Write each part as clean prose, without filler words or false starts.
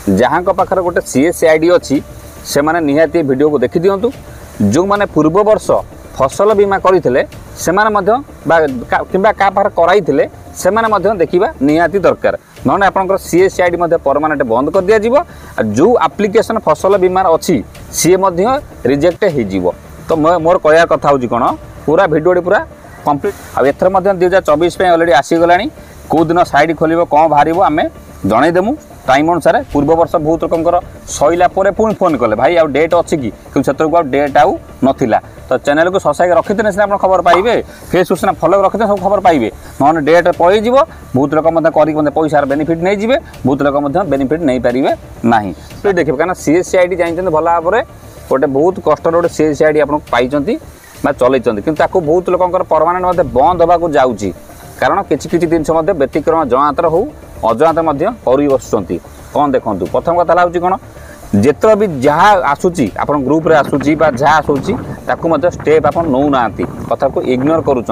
जहाँ पाखर गोटे सीएसआईडी अच्छी से माने निहाती वीडियो को देखि दियंतु। जो माने पूर्व वर्ष फसल बीमा करथिले सेमाने मध्य किंबा का पाखर कराइथिले सेमाने मध्य देखिबा निहाती दरकार। नने आपनकर सीएसआईडी मध्य परमानेंट बंद कर दिया जिवो। जो एप्लिकेशन फसल बीमा अच्छी सी मध्य रिजेक्ट हो जीवो। तो मोर कहया कथा होची कोन पूरा वीडियो पूरा कंप्लीट आ एथर मध्य 2024 पे ऑलरेडी आसी गलानी। को दिन साइड खोलिबो कोन भारिबो आमे जणै देमु टाइम अनुसार। पूर्व वर्ष बहुत रकमकर सईला परे पुणी फोन कले भाई आउ डेट अच्छी कि से डेट आउ नथिला। तो चैनल को ससाई रखिते सीना आप खबर पाइबे, फेसबुक सीना फॉलो रखिते सब खबर पाइबे। नॉन डेट पळेई जिवो बहुत लोक पैसार बेनिफिट नहीं जिवे, बहुत लोक बेनिफिट नहीं पारिबे नाही। तो देखिए कारण सीएसआईडी जानते भल भाव में गोटे बहुत कष्ट गोटे सीएसआईडी आप पाई चलई कि बहुत लोक परमानेंट बंद होगा जाऊँगी। कारण किसी जिनस व्यतिक्रम जनातर हो अजनात कर बसुँच। कौन देखूँ प्रथम कथा हूँ कौन जिते भी जहाँ आसूची आप ग्रुप रे आसूची जहाँ आसूची स्टेप आप नौना कथा को इग्नोर करुँच।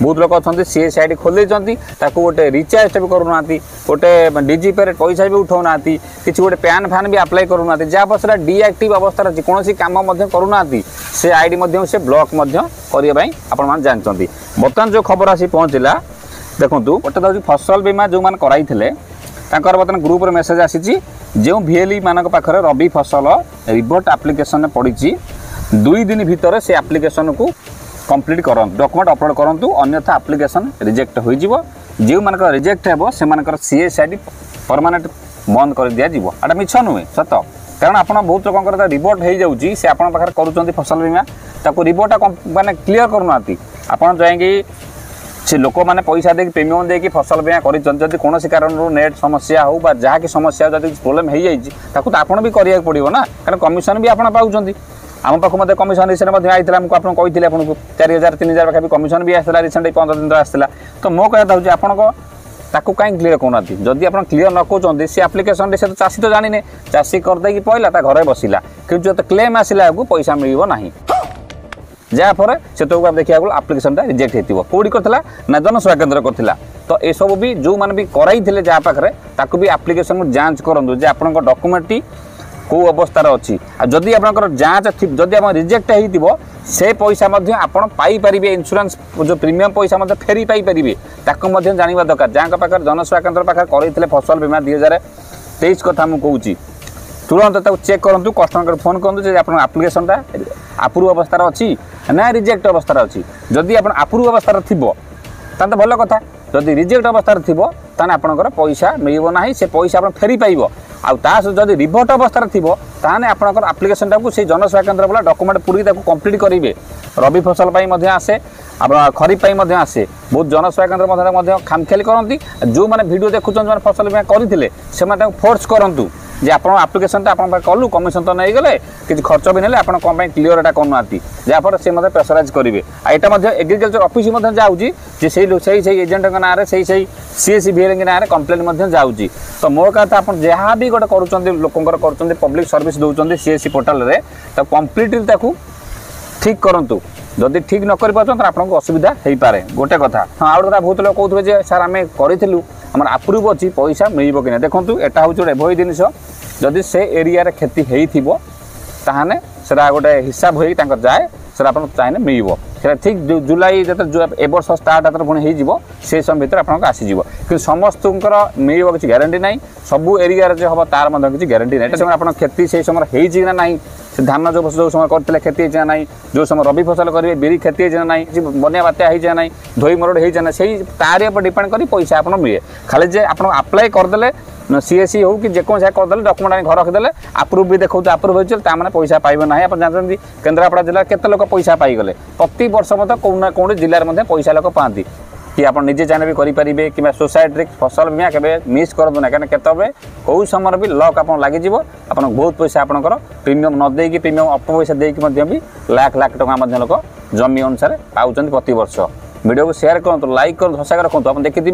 बहुत लोग अच्छा सीएसआईडी खोल गोटे रिचार्ज भी करूना, गोटे डीजी पे पैसा भी उठाऊना, किसी गोटे पैन फैन भी अप्लाई करूना, जहाँ पर डीएक्टिव अवस्था कौन कम करूना से आईडी से ब्लॉक करने आप जानते। बर्तमान जो खबर आसी पहुँचला देखूँ गोटे फसल बीमा जो मैंने कराई बर्तमान ग्रुप रे मेसेज आसी जो भिएलई मानक पाखरे रबी फसल रिपोर्ट एप्लिकेशन पड़ी 2 दिन भितर से एप्लिकेशन को कंप्लीट करंतु, डॉक्यूमेंट अपलोड करंतु, अन्यथा एप्लिकेशन रिजेक्ट हो जिवो। जो मानक रिजेक्ट हेबो से मानकर सीएसआईडी परमानेंट बंद कर दिया जिवो। एटा मिछ नुहे सत, कारण आपण बहुत लोकंकर रिपोर्ट हो जाउची से आपण पाखरे करूचंती फसल बीमा ताको रिपोर्ट माने क्लियर करूनाती। आपण जाएंगे से लोक मैंने पैसा दे प्रीमियम देकी फसल बीमा कर कौन कारण नेट समस्या हो जहाँ की समस्या जब प्रोब्लेम हो जाए आपड़ भी करा पड़ो ना, कारण कमिशन भी आप पाँच। आम पाक कमिशन रिसेंट आईला मुझे आपको कही आपको 4000 3000 पाखा कमिशन भी आसाला रिसेंट 15 दिन आसाला। तो मो कहता हूँ आपको कहीं क्लीयर करना जदि आप क्लीयर न कहते सी एप्लिकेशन से तो चाषी तो जाने चाषी करदे पहला घर बसला कि जो क्लेम आसला पैसा मिल ना जहाँफल से तो देखा एप्लिकेशन रिजेक्ट होती कौटी करता ना जनसेवा केन्द्र करता। तो ये सब भी जो मैंने भी कराई जहाँ पाखे ताकू भी एप्लिकेशन जांच करूँ जे आप डॉक्यूमेंट कौ अवस्थार अच्छी। जदि आप जाँच जदि आप रिजेक्ट हो से पैसा आपड़ पाइपर इंश्योरेंस जो प्रीमियम पैसा फेरी पाइपर ताकू जानवा दरकार। जहाँ पाखे जनसेवा केन्द्र पाखे कर फसल बीमा 2023 कथा मुझे तुरंत चेक करूँ, कस्टमर फोन करूँ आप एप्लिकेशन अप्रूव अवस्थार अच्छी ना रिजेक्ट अवस्थार अच्छी। जदि आप अप्रूव अवस्थार थी तो भल कथा, जदि रिजेक्ट अवस्थार थी ताने आपनकर पैसा मिलिबो नाही, से पैसा आप फेरी पाइबो। आ जदि रिभर्ट अवस्थार थी ताने आपनकर एप्लिकेशन टाकू से जनसेवा केन्द्र वाला डॉक्यूमेंट पूरी कंप्लीट करेंगे। रबी फसल पाई मध्य आसे खरीफ पाई मध्य आसे बहुत जनसेवा केन्द्र खामखियाली करती। जो मैंने वीडियो देखुं फसल बीमा करते से फोर्स करूँ जे आप एप्लिकेशन आप कलु कमिशन तो नहीं गले कि खर्च भी ना आप क्लीयर एटा करना जहाँफल से प्रेसराइज करेंगे। यहाँ एग्रीकल्चर ऑफिस जाऊँगी से एजेंट ना से सीएससी भिएल ना कंप्लेन जाऊँगी। तो मो कहता आप जहाँ भी गोटे कर लोकंर कर पब्लिक सर्विस दौरान सीएससी पोर्टाल रे तो कम्प्लीटली ठीक करूँ। जदि ठीक न कर आपको असुविधा हो पारे गोटे कथा। हाँ आउ कथा बहुत लोग कहते सर आम करूँ आम अप्रूव अच्छी पैसा मिल कि देखो यहाँ हूँ गोटे एभली जिनस जदि से एरिया क्षति होने से गोटे हिसाब हो जाए सर आप चाहिए मिल ठीक जुलाई जो ए वर्ष स्टार्ट पुणी हो से समय भर आपको आसीज कि समस्त मिल किसी ग्यारंटी ना सबू एरिया जो हम तार किसी ग्यारंटी ना समय आप क्षति से समय होना ना से धान जो समय करते क्षति होना ना जो समय रबी फसल करेंगे बिरी क्षति होना ना बनिया बात्या होना ना धोई मरड़ होना से तार पर डिपेंड कर पैसा आप मिले खाली जे आप अप्लाई करदे सीएससी हो कि जेको करदे डॉक्यूमेंट घर रखिदे अप्रूव भी देखो अप्रूव होने पैसा पाइबे ना। आप जानते केन्द्रापड़ा जिला केते लोक पैसा पाइगले प्रति वर्ष कौन कौन जिले में पैसा लोक पाती कि आप निजे चाहे भी करेंगे कि सोसाइटी फसल बीमा के मिस करूँ ना कहीं केतबे कौ समय भी लक आप लगे आप बहुत पैसा आपंकर प्रीमियम न देकी प्रीमियम अल्प पैसा देकी भी लाख लाख टका लोक जमी अनुसार पाँच प्रति वर्ष। वीडियो को शेयर करूँ, लाइक करूँ, हसा रखुँ। आप देखिए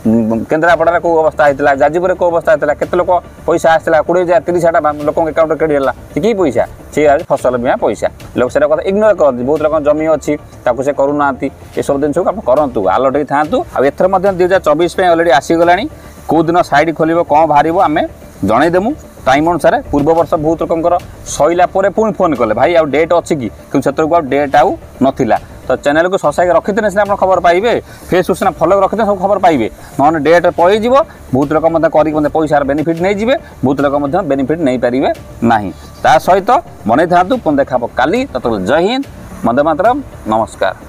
केन्द्रापड़ा कौ अवस्था होता जाजपुर कौ अवस्था होता केते लोक पैसा आसाला 20,000 30,000 लोक अकाउंट क्रेडिट है कि पैसा सी फसल बीमा पैसा लोग से कथा इग्नोर करते। बहुत लोग जमी अच्छी से करूना ये सब जिन आप करूँ आलर्ट था। एथर 2024 ऑलरेडी आसीगला कौ दिन साइड खोल कौन बाहर आम जनईदेमु। टाइम अनुसार पूर्व वर्ष बहुत लोकंकर सैला पुणी फोन कले भाई आउ डेट अच्छी कि से डेट आउ नाला तो चैनल को ससाई रखिदे सीना आप खबर पाइबे फेसबुक सीना फलो रखिदे सब खबर पाइबे ना डेट पलैज बहुत लोक कर पैसार बेनिफिट नहीं जाए बहुत लोक बेनिफिट नहीं पारे ना ता सहित मन था पुणी देखा काली तत जय हिंद वंदे मातरम नमस्कार।